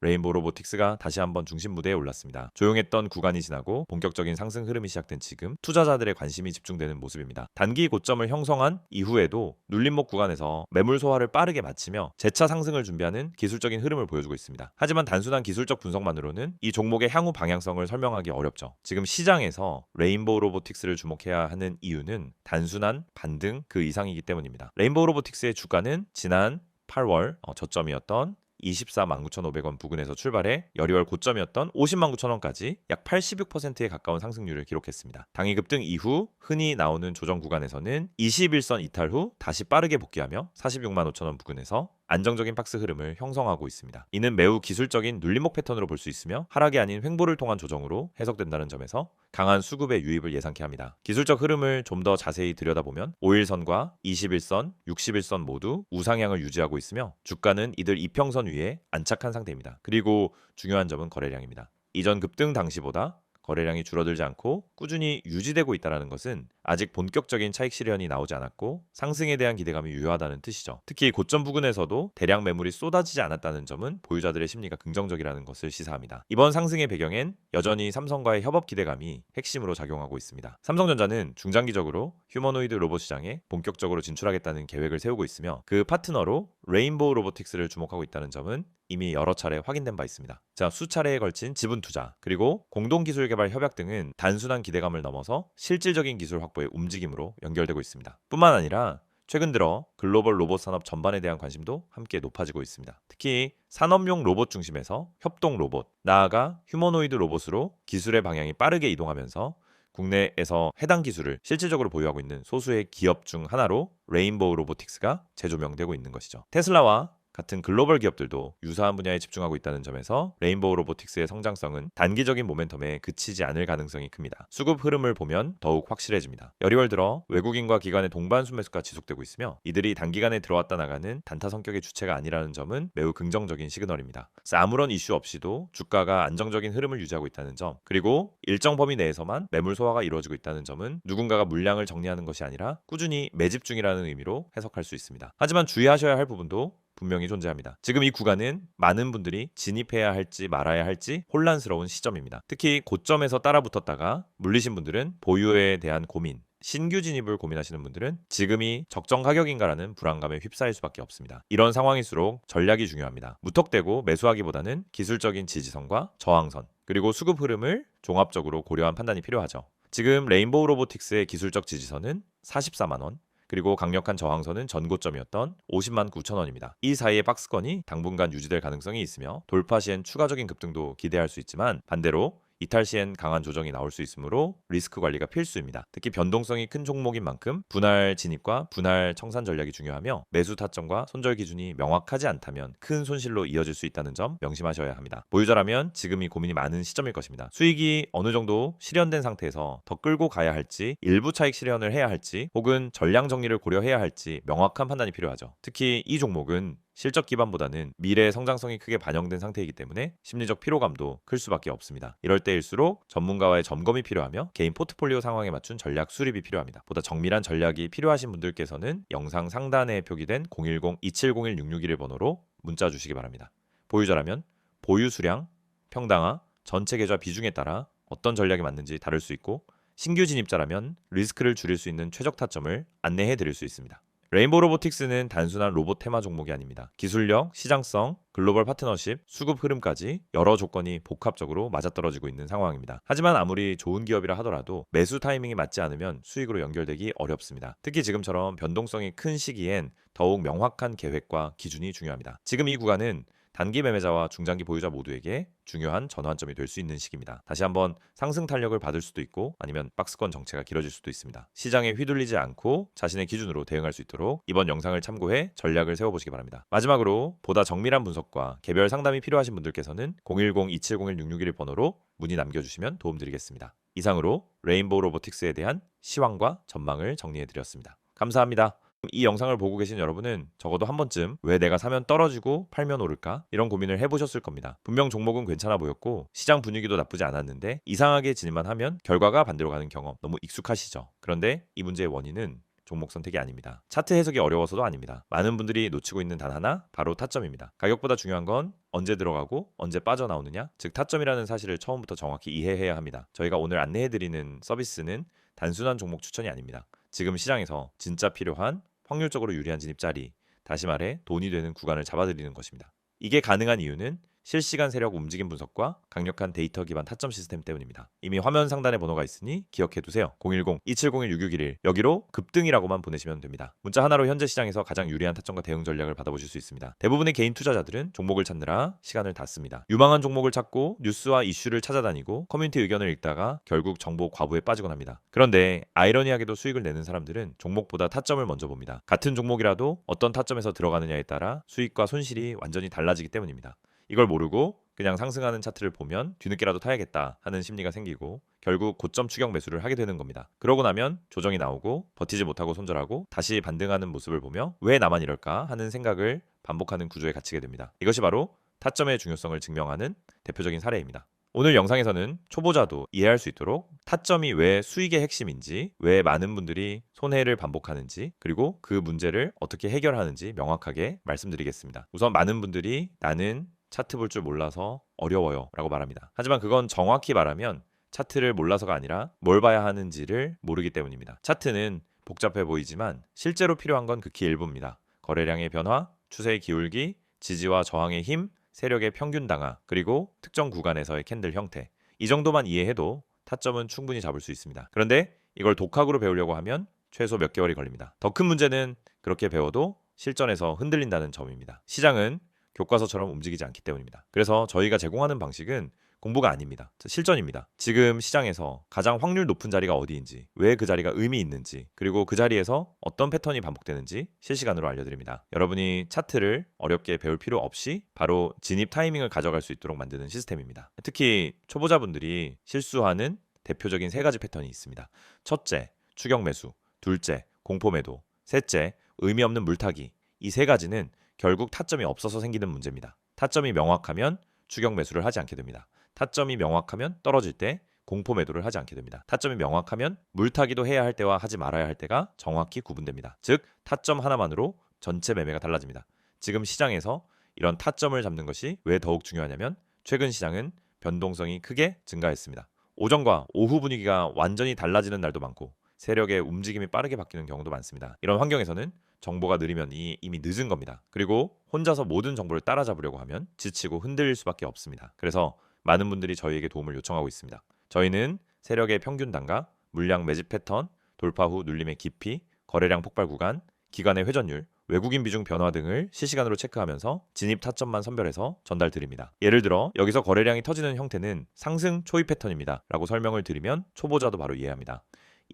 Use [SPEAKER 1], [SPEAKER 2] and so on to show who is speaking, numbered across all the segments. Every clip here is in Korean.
[SPEAKER 1] 레인보우 로보틱스가 다시 한번 중심 무대에 올랐습니다. 조용했던 구간이 지나고 본격적인 상승 흐름이 시작된 지금 투자자들의 관심이 집중되는 모습입니다. 단기 고점을 형성한 이후에도 눌림목 구간에서 매물 소화를 빠르게 마치며 재차 상승을 준비하는 기술적인 흐름을 보여주고 있습니다. 하지만 단순한 기술적 분석만으로는 이 종목의 향후 방향성을 설명하기 어렵죠. 지금 시장에서 레인보우 로보틱스를 주목해야 하는 이유는 단순한 반등 그 이상이기 때문입니다. 레인보우 로보틱스의 주가는 지난 8월 저점이었던 24만 9,500원 부근에서 출발해 12월 고점이었던 50만 9천원까지 약 86%에 가까운 상승률을 기록했습니다. 당일 급등 이후 흔히 나오는 조정 구간에서는 21선 이탈 후 다시 빠르게 복귀하며 46만 5천원 부근에서 안정적인 박스 흐름을 형성하고 있습니다. 이는 매우 기술적인 눌림목 패턴으로 볼 수 있으며 하락이 아닌 횡보를 통한 조정으로 해석된다는 점에서 강한 수급의 유입을 예상케 합니다. 기술적 흐름을 좀 더 자세히 들여다보면 5일선과 21선, 61선 모두 우상향을 유지하고 있으며 주가는 이들 이평선 위에 안착한 상태입니다. 그리고 중요한 점은 거래량입니다. 이전 급등 당시보다 거래량이 줄어들지 않고 꾸준히 유지되고 있다는 것은 아직 본격적인 차익 실현이 나오지 않았고 상승에 대한 기대감이 유효하다는 뜻이죠. 특히 고점 부근에서도 대량 매물이 쏟아지지 않았다는 점은 보유자들의 심리가 긍정적이라는 것을 시사합니다. 이번 상승의 배경엔 여전히 삼성과의 협업 기대감이 핵심으로 작용하고 있습니다. 삼성전자는 중장기적으로 휴머노이드 로봇 시장에 본격적으로 진출하겠다는 계획을 세우고 있으며 그 파트너로 레인보우 로보틱스를 주목하고 있다는 점은 이미 여러 차례 확인된 바 있습니다. 자, 수차례에 걸친 지분 투자, 그리고 공동 기술 개발 협약 등은 단순한 기대감을 넘어서 실질적인 기술 확보의 움직임으로 연결되고 있습니다. 뿐만 아니라 최근 들어 글로벌 로봇 산업 전반에 대한 관심도 함께 높아지고 있습니다. 특히 산업용 로봇 중심에서 협동 로봇, 나아가 휴머노이드 로봇으로 기술의 방향이 빠르게 이동하면서 국내에서 해당 기술을 실질적으로 보유하고 있는 소수의 기업 중 하나로 레인보우 로보틱스가 재조명되고 있는 것이죠. 테슬라와 같은 글로벌 기업들도 유사한 분야에 집중하고 있다는 점에서 레인보우 로보틱스의 성장성은 단기적인 모멘텀에 그치지 않을 가능성이 큽니다. 수급 흐름을 보면 더욱 확실해집니다. 12월 들어 외국인과 기관의 동반 순매수가 지속되고 있으며 이들이 단기간에 들어왔다 나가는 단타 성격의 주체가 아니라는 점은 매우 긍정적인 시그널입니다. 그래서 아무런 이슈 없이도 주가가 안정적인 흐름을 유지하고 있다는 점, 그리고 일정 범위 내에서만 매물 소화가 이루어지고 있다는 점은 누군가가 물량을 정리하는 것이 아니라 꾸준히 매집 중이라는 의미로 해석할 수 있습니다. 하지만 주의하셔야 할 부분도 분명히 존재합니다. 지금 이 구간은 많은 분들이 진입해야 할지 말아야 할지 혼란스러운 시점입니다. 특히 고점에서 따라붙었다가 물리신 분들은 보유에 대한 고민, 신규 진입을 고민하시는 분들은 지금이 적정 가격인가라는 불안감에 휩싸일 수밖에 없습니다. 이런 상황일수록 전략이 중요합니다. 무턱대고 매수하기보다는 기술적인 지지선과 저항선, 그리고 수급 흐름을 종합적으로 고려한 판단이 필요하죠. 지금 레인보우 로보틱스의 기술적 지지선은 44만 원, 그리고 강력한 저항선은 전고점이었던 50만 9천 원입니다. 이 사이의 박스권이 당분간 유지될 가능성이 있으며 돌파 시엔 추가적인 급등도 기대할 수 있지만 반대로 이탈 시엔 강한 조정이 나올 수 있으므로 리스크 관리가 필수입니다. 특히 변동성이 큰 종목인 만큼 분할 진입과 분할 청산 전략이 중요하며 매수 타점과 손절 기준이 명확하지 않다면 큰 손실로 이어질 수 있다는 점 명심하셔야 합니다. 보유자라면 지금이 고민이 많은 시점일 것입니다. 수익이 어느 정도 실현된 상태에서 더 끌고 가야 할지, 일부 차익 실현을 해야 할지, 혹은 전량 정리를 고려해야 할지 명확한 판단이 필요하죠. 특히 이 종목은 실적 기반보다는 미래의 성장성이 크게 반영된 상태이기 때문에 심리적 피로감도 클 수밖에 없습니다. 이럴 때일수록 전문가와의 점검이 필요하며 개인 포트폴리오 상황에 맞춘 전략 수립이 필요합니다. 보다 정밀한 전략이 필요하신 분들께서는 영상 상단에 표기된 010-2701-661 번호로 문자 주시기 바랍니다. 보유자라면 보유 수량, 평당화, 전체 계좌 비중에 따라 어떤 전략이 맞는지 다를 수 있고 신규 진입자라면 리스크를 줄일 수 있는 최적 타점을 안내해 드릴 수 있습니다. 레인보우 로보틱스는 단순한 로봇 테마 종목이 아닙니다. 기술력, 시장성, 글로벌 파트너십, 수급 흐름까지 여러 조건이 복합적으로 맞아떨어지고 있는 상황입니다. 하지만 아무리 좋은 기업이라 하더라도 매수 타이밍이 맞지 않으면 수익으로 연결되기 어렵습니다. 특히 지금처럼 변동성이 큰 시기엔 더욱 명확한 계획과 기준이 중요합니다. 지금 이 구간은 단기 매매자와 중장기 보유자 모두에게 중요한 전환점이 될 수 있는 시기입니다. 다시 한번 상승 탄력을 받을 수도 있고 아니면 박스권 정체가 길어질 수도 있습니다. 시장에 휘둘리지 않고 자신의 기준으로 대응할 수 있도록 이번 영상을 참고해 전략을 세워보시기 바랍니다. 마지막으로 보다 정밀한 분석과 개별 상담이 필요하신 분들께서는 010-2701-661 번호로 문의 남겨주시면 도움드리겠습니다. 이상으로 레인보우 로보틱스에 대한 시황과 전망을 정리해드렸습니다. 감사합니다. 이 영상을 보고 계신 여러분은 적어도 한 번쯤 왜 내가 사면 떨어지고 팔면 오를까? 이런 고민을 해보셨을 겁니다. 분명 종목은 괜찮아 보였고 시장 분위기도 나쁘지 않았는데 이상하게 진입만 하면 결과가 반대로 가는 경험 너무 익숙하시죠? 그런데 이 문제의 원인은 종목 선택이 아닙니다. 차트 해석이 어려워서도 아닙니다. 많은 분들이 놓치고 있는 단 하나, 바로 타점입니다. 가격보다 중요한 건 언제 들어가고 언제 빠져나오느냐, 즉 타점이라는 사실을 처음부터 정확히 이해해야 합니다. 저희가 오늘 안내해드리는 서비스는 단순한 종목 추천이 아닙니다. 지금 시장에서 진짜 필요한 확률적으로 유리한 진입 자리, 다시 말해 돈이 되는 구간을 잡아드리는 것입니다. 이게 가능한 이유는 실시간 세력 움직임 분석과 강력한 데이터 기반 타점 시스템 때문입니다. 이미 화면 상단에 번호가 있으니 기억해두세요. 010-2701-6611 여기로 급등이라고만 보내시면 됩니다. 문자 하나로 현재 시장에서 가장 유리한 타점과 대응 전략을 받아보실 수 있습니다. 대부분의 개인 투자자들은 종목을 찾느라 시간을 다 씁니다. 유망한 종목을 찾고 뉴스와 이슈를 찾아다니고 커뮤니티 의견을 읽다가 결국 정보 과부에 빠지곤 합니다. 그런데 아이러니하게도 수익을 내는 사람들은 종목보다 타점을 먼저 봅니다. 같은 종목이라도 어떤 타점에서 들어가느냐에 따라 수익과 손실이 완전히 달라지기 때문입니다. 이걸 모르고 그냥 상승하는 차트를 보면 뒤늦게라도 타야겠다 하는 심리가 생기고 결국 고점 추격 매수를 하게 되는 겁니다. 그러고 나면 조정이 나오고 버티지 못하고 손절하고 다시 반등하는 모습을 보며 왜 나만 이럴까 하는 생각을 반복하는 구조에 갇히게 됩니다. 이것이 바로 타점의 중요성을 증명하는 대표적인 사례입니다. 오늘 영상에서는 초보자도 이해할 수 있도록 타점이 왜 수익의 핵심인지, 왜 많은 분들이 손해를 반복하는지, 그리고 그 문제를 어떻게 해결하는지 명확하게 말씀드리겠습니다. 우선 많은 분들이 나는 차트 볼 줄 몰라서 어려워요 라고 말합니다. 하지만 그건 정확히 말하면 차트를 몰라서가 아니라 뭘 봐야 하는지를 모르기 때문입니다. 차트는 복잡해 보이지만 실제로 필요한 건 극히 일부입니다. 거래량의 변화, 추세의 기울기, 지지와 저항의 힘, 세력의 평균 당하, 그리고 특정 구간에서의 캔들 형태, 이 정도만 이해해도 타점은 충분히 잡을 수 있습니다. 그런데 이걸 독학으로 배우려고 하면 최소 몇 개월이 걸립니다. 더 큰 문제는 그렇게 배워도 실전에서 흔들린다는 점입니다. 시장은 교과서처럼 움직이지 않기 때문입니다. 그래서 저희가 제공하는 방식은 공부가 아닙니다. 실전입니다. 지금 시장에서 가장 확률 높은 자리가 어디인지, 왜 그 자리가 의미 있는지, 그리고 그 자리에서 어떤 패턴이 반복되는지 실시간으로 알려드립니다. 여러분이 차트를 어렵게 배울 필요 없이 바로 진입 타이밍을 가져갈 수 있도록 만드는 시스템입니다. 특히 초보자분들이 실수하는 대표적인 세 가지 패턴이 있습니다. 첫째, 추격 매수. 둘째, 공포 매도. 셋째, 의미 없는 물타기. 이 세 가지는 결국 타점이 없어서 생기는 문제입니다. 타점이 명확하면 추격 매수를 하지 않게 됩니다. 타점이 명확하면 떨어질 때 공포 매도를 하지 않게 됩니다. 타점이 명확하면 물타기도 해야 할 때와 하지 말아야 할 때가 정확히 구분됩니다. 즉 타점 하나만으로 전체 매매가 달라집니다. 지금 시장에서 이런 타점을 잡는 것이 왜 더욱 중요하냐면 최근 시장은 변동성이 크게 증가했습니다. 오전과 오후 분위기가 완전히 달라지는 날도 많고 세력의 움직임이 빠르게 바뀌는 경우도 많습니다. 이런 환경에서는 정보가 느리면 이미 늦은 겁니다. 그리고 혼자서 모든 정보를 따라잡으려고 하면 지치고 흔들릴 수밖에 없습니다. 그래서 많은 분들이 저희에게 도움을 요청하고 있습니다. 저희는 세력의 평균 단가, 물량 매집 패턴, 돌파 후 눌림의 깊이, 거래량 폭발 구간, 기간의 회전율, 외국인 비중 변화 등을 실시간으로 체크하면서 진입 타점만 선별해서 전달 드립니다. 예를 들어 여기서 거래량이 터지는 형태는 상승 초입 패턴입니다 라고 설명을 드리면 초보자도 바로 이해합니다.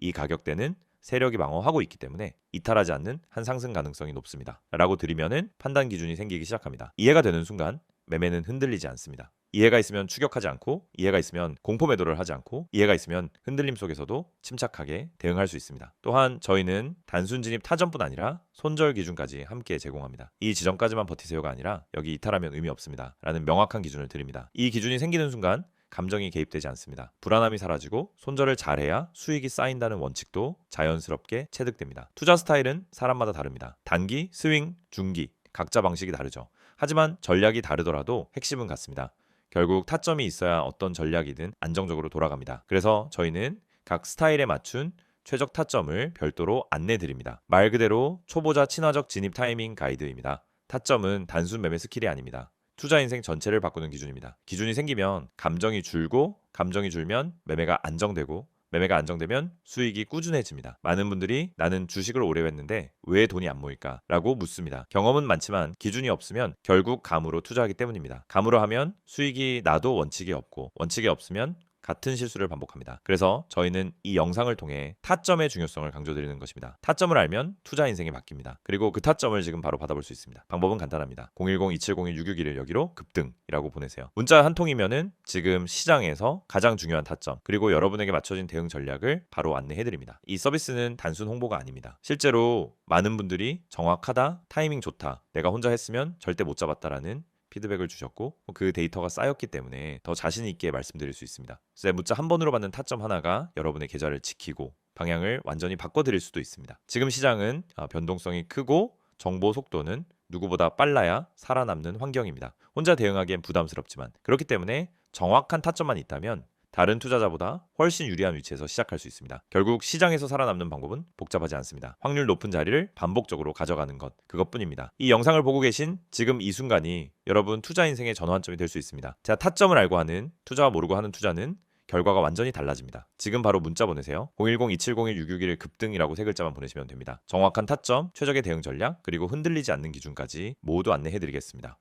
[SPEAKER 1] 이 가격대는 세력이 방어하고 있기 때문에 이탈하지 않는 한 상승 가능성이 높습니다 라고 드리면은 판단 기준이 생기기 시작합니다. 이해가 되는 순간 매매는 흔들리지 않습니다. 이해가 있으면 추격하지 않고, 이해가 있으면 공포 매도를 하지 않고, 이해가 있으면 흔들림 속에서도 침착하게 대응할 수 있습니다. 또한 저희는 단순 진입 타점뿐 아니라 손절 기준까지 함께 제공합니다. 이 지점까지만 버티세요가 아니라 여기 이탈하면 의미 없습니다 라는 명확한 기준을 드립니다. 이 기준이 생기는 순간 감정이 개입되지 않습니다. 불안함이 사라지고 손절을 잘해야 수익이 쌓인다는 원칙도 자연스럽게 체득됩니다. 투자 스타일은 사람마다 다릅니다. 단기, 스윙, 중기 각자 방식이 다르죠. 하지만 전략이 다르더라도 핵심은 같습니다. 결국 타점이 있어야 어떤 전략이든 안정적으로 돌아갑니다. 그래서 저희는 각 스타일에 맞춘 최적 타점을 별도로 안내드립니다. 말 그대로 초보자 친화적 진입 타이밍 가이드입니다. 타점은 단순 매매 스킬이 아닙니다. 투자 인생 전체를 바꾸는 기준입니다. 기준이 생기면 감정이 줄고, 감정이 줄면 매매가 안정되고, 매매가 안정되면 수익이 꾸준해집니다. 많은 분들이 나는 주식을 오래 했는데 왜 돈이 안 모일까? 라고 묻습니다. 경험은 많지만 기준이 없으면 결국 감으로 투자하기 때문입니다. 감으로 하면 수익이 나도 원칙이 없고, 원칙이 없으면 같은 실수를 반복합니다. 그래서 저희는 이 영상을 통해 타점의 중요성을 강조드리는 것입니다. 타점을 알면 투자 인생이 바뀝니다. 그리고 그 타점을 지금 바로 받아볼 수 있습니다. 방법은 간단합니다. 010-2701-6611 여기로 급등이라고 보내세요. 문자 한 통이면은 지금 시장에서 가장 중요한 타점, 그리고 여러분에게 맞춰진 대응 전략을 바로 안내해드립니다. 이 서비스는 단순 홍보가 아닙니다. 실제로 많은 분들이 정확하다, 타이밍 좋다, 내가 혼자 했으면 절대 못 잡았다라는 피드백을 주셨고 그 데이터가 쌓였기 때문에 더 자신 있게 말씀드릴 수 있습니다. 그래서 문자 한 번으로 받는 타점 하나가 여러분의 계좌를 지키고 방향을 완전히 바꿔드릴 수도 있습니다. 지금 시장은 변동성이 크고 정보 속도는 누구보다 빨라야 살아남는 환경입니다. 혼자 대응하기엔 부담스럽지만 그렇기 때문에 정확한 타점만 있다면 다른 투자자보다 훨씬 유리한 위치에서 시작할 수 있습니다. 결국 시장에서 살아남는 방법은 복잡하지 않습니다. 확률 높은 자리를 반복적으로 가져가는 것, 그것뿐입니다. 이 영상을 보고 계신 지금 이 순간이 여러분 투자 인생의 전환점이 될 수 있습니다. 자, 타점을 알고 하는 투자와 모르고 하는 투자는 결과가 완전히 달라집니다. 지금 바로 문자 보내세요. 010-2701-661 급등이라고 세 글자만 보내시면 됩니다. 정확한 타점, 최적의 대응 전략, 그리고 흔들리지 않는 기준까지 모두 안내해드리겠습니다.